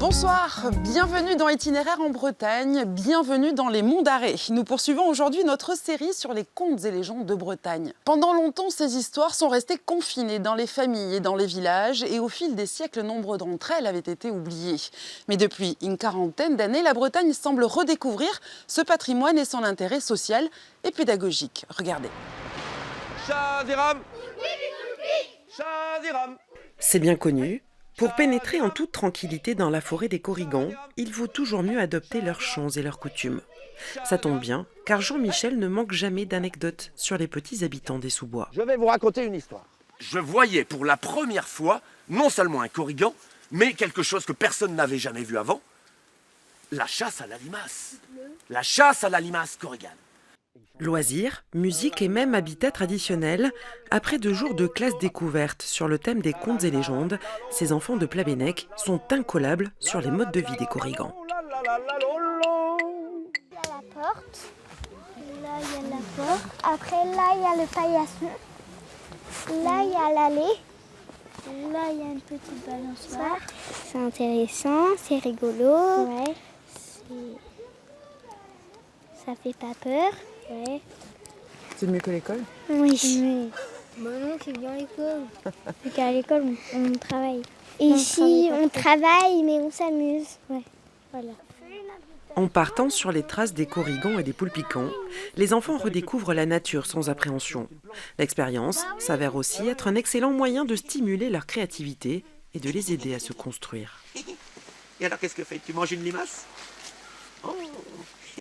Bonsoir, bienvenue dans Itinéraire en Bretagne, bienvenue dans les Monts d'Arrée. Nous poursuivons aujourd'hui notre série sur les contes et légendes de Bretagne. Pendant longtemps, ces histoires sont restées confinées dans les familles et dans les villages et au fil des siècles, nombre d'entre elles avaient été oubliées. Mais depuis une quarantaine d'années, la Bretagne semble redécouvrir ce patrimoine et son intérêt social et pédagogique. Regardez. Chadiram. Chadiram. C'est bien connu. Pour pénétrer en toute tranquillité dans la forêt des Corrigans, il vaut toujours mieux adopter leurs chants et leurs coutumes. Ça tombe bien, car Jean-Michel ne manque jamais d'anecdotes sur les petits habitants des sous-bois. Je vais vous raconter une histoire. Je voyais pour la première fois, non seulement un Corrigan, mais quelque chose que personne n'avait jamais vu avant, la chasse à la limace. La chasse à la limace corrigane. Loisirs, musique et même habitat traditionnel, après 2 jours de classe découverte sur le thème des contes et légendes, ces enfants de Plabennec sont incollables sur les modes de vie des Corrigans. Il y a la porte. Là, il y a la porte. Après, là, il y a le paillasson. Là, il y a l'allée. Là, il y a une petite balançoire. C'est intéressant, c'est rigolo. Ouais. Ça fait pas peur. Ouais. C'est mieux que l'école ? Oui. Bah non, c'est bien l'école. C'est qu'à l'école, on travaille. Et ici, on travaille, mais on s'amuse. Ouais. Voilà. En partant sur les traces des Corrigans et des Poulpicans, les enfants redécouvrent la nature sans appréhension. L'expérience s'avère aussi être un excellent moyen de stimuler leur créativité et de les aider à se construire. Et alors qu'est-ce que fait? Tu manges une limace?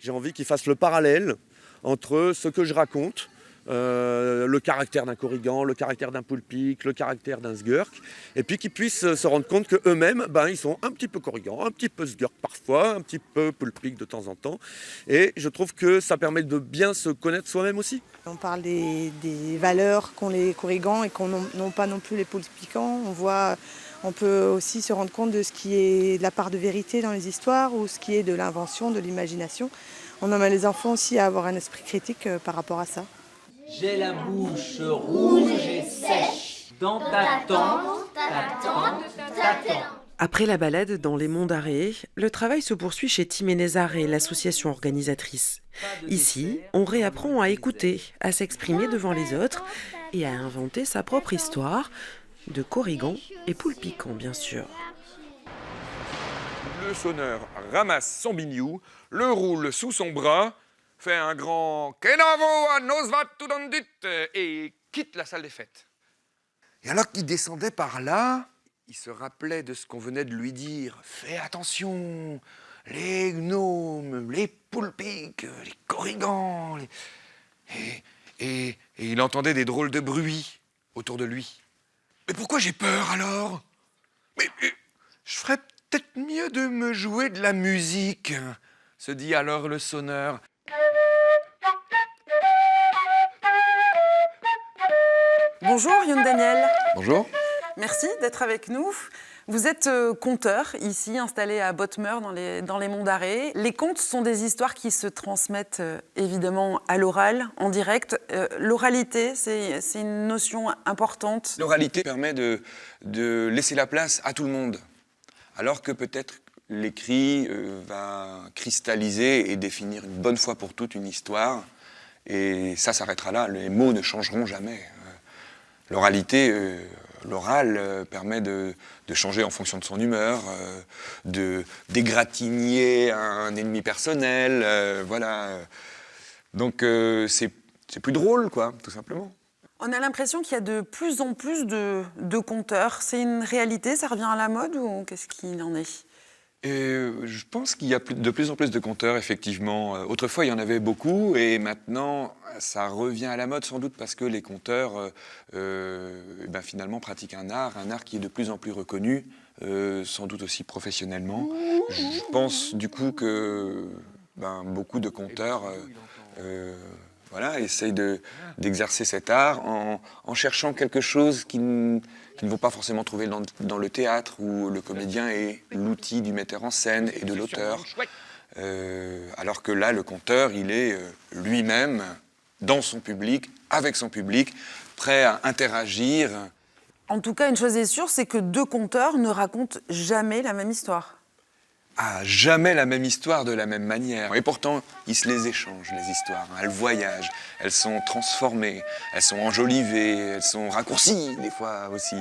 J'ai envie qu'ils fassent le parallèle entre ce que je raconte, le caractère d'un Corrigan, le caractère d'un Poulpic, le caractère d'un Sgurk, et puis qu'ils puissent se rendre compte qu'eux-mêmes, ils sont un petit peu Corrigan, un petit peu Sgurk parfois, un petit peu Poulpic de temps en temps. Et je trouve que ça permet de bien se connaître soi-même aussi. On parle des valeurs qu'ont les Corrigans et qu'ont non pas non plus les Poulpicans. On peut aussi se rendre compte de ce qui est de la part de vérité dans les histoires ou ce qui est de l'invention, de l'imagination. On amène les enfants aussi à avoir un esprit critique par rapport à ça. J'ai la bouche rouge et sèche. Dans ta tente, t'attends. Après la balade dans les Monts d'Arrée, le travail se poursuit chez Timénez Arrée, l'association organisatrice. Ici, on réapprend à écouter, à s'exprimer devant les autres et à inventer sa propre histoire, de Corrigans et Poulpicans bien sûr. Le sonneur ramasse son biniou, le roule sous son bras, fait un grand « Kenavo a nosvat tudandut » et quitte la salle des fêtes. Et alors qu'il descendait par là, il se rappelait de ce qu'on venait de lui dire. « Fais attention, les gnomes, les poulpics, les corrigans... » Et il entendait des drôles de bruits autour de lui. « Mais pourquoi j'ai peur alors ? Mais je ferais peut-être mieux de me jouer de la musique, se dit alors le sonneur. Bonjour Youn Daniel. Bonjour. Merci d'être avec nous. Vous êtes conteur, ici, installé à Bottmer, dans les Monts d'Arrée. Les contes sont des histoires qui se transmettent évidemment à l'oral, en direct. L'oralité, c'est une notion importante. L'oralité permet de laisser la place à tout le monde, alors que peut-être l'écrit va cristalliser et définir une bonne fois pour toutes une histoire, et ça s'arrêtera là. Les mots ne changeront jamais. L'oralité... L'oral permet de changer en fonction de son humeur, de d'égratigner un ennemi personnel, voilà. Donc c'est plus drôle, quoi, tout simplement. On a l'impression qu'il y a de plus en plus de conteurs. C'est une réalité, ça revient à la mode ou qu'est-ce qu'il en est ? Je pense qu'il y a de plus en plus de conteurs, effectivement. Autrefois, il y en avait beaucoup, et maintenant, ça revient à la mode, sans doute parce que les conteurs, finalement, pratiquent un art qui est de plus en plus reconnu, sans doute aussi professionnellement. Je pense, du coup, que beaucoup de conteurs essayent d'exercer cet art en cherchant quelque chose qu'ils ne vont pas forcément trouver dans le théâtre, où le comédien est l'outil du metteur en scène et de l'auteur. Alors que là, le conteur, il est lui-même, dans son public, avec son public, prêt à interagir. En tout cas, une chose est sûre, c'est que deux conteurs ne racontent jamais la même histoire. Ah, jamais la même histoire de la même manière. Et pourtant, ils se les échangent, les histoires. Elles voyagent, elles sont transformées, elles sont enjolivées, elles sont raccourcies, des fois aussi.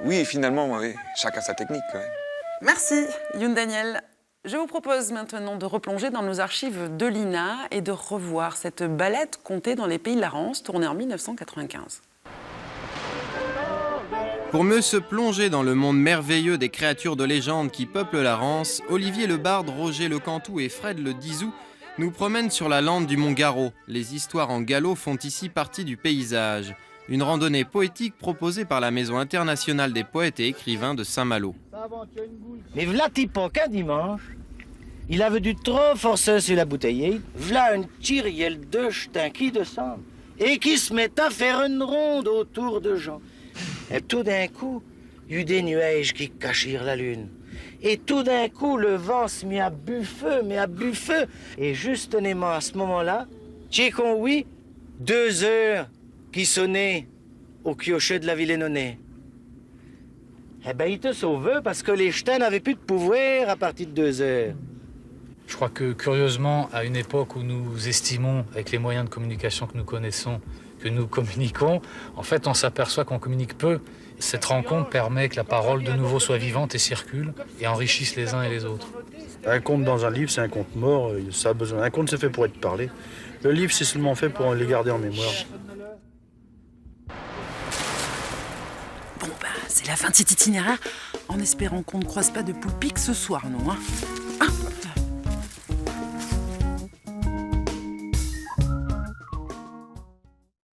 Oui, finalement, oui, chacun sa technique. Ouais. Merci, Youn Daniel. Je vous propose maintenant de replonger dans nos archives de l'INA et de revoir cette balade contée dans les Pays de la Rance, tournée en 1995. Pour mieux se plonger dans le monde merveilleux des créatures de légende qui peuplent la Rance, Olivier Le Barde, Roger Le Cantou et Fred Le Dizou nous promènent sur la lande du Mont Garot. Les histoires en galop font ici partie du paysage. Une randonnée poétique proposée par la Maison internationale des poètes et écrivains de Saint-Malo. Mais v'là t'y pas qu'un dimanche, il avait du trop forcer sur la bouteille, v'là un tiriel de ch'tain qui descend et qui se met à faire une ronde autour de Jean. Et tout d'un coup, il y eut des nuages qui cachirent la lune. Et tout d'un coup, le vent se mit à buffeux, Et justement à ce moment-là, tchécon oui, 2 heures qui sonnaient au clocher de la Villeneuve. Eh ben, il te sauve parce que les ch'tains n'avaient plus de pouvoir à partir de 2 heures. Je crois que, curieusement, à une époque où nous estimons, avec les moyens de communication que nous connaissons, que nous communiquons, en fait, on s'aperçoit qu'on communique peu. Cette rencontre permet que la parole de nouveau soit vivante et circule et enrichisse les uns et les autres. Un conte dans un livre, c'est un conte mort, ça a besoin. Un conte, c'est fait pour être parlé. Le livre, c'est seulement fait pour les garder en mémoire. Bon, c'est la fin de cet itinéraire, en espérant qu'on ne croise pas de Poulpic ce soir, non hein.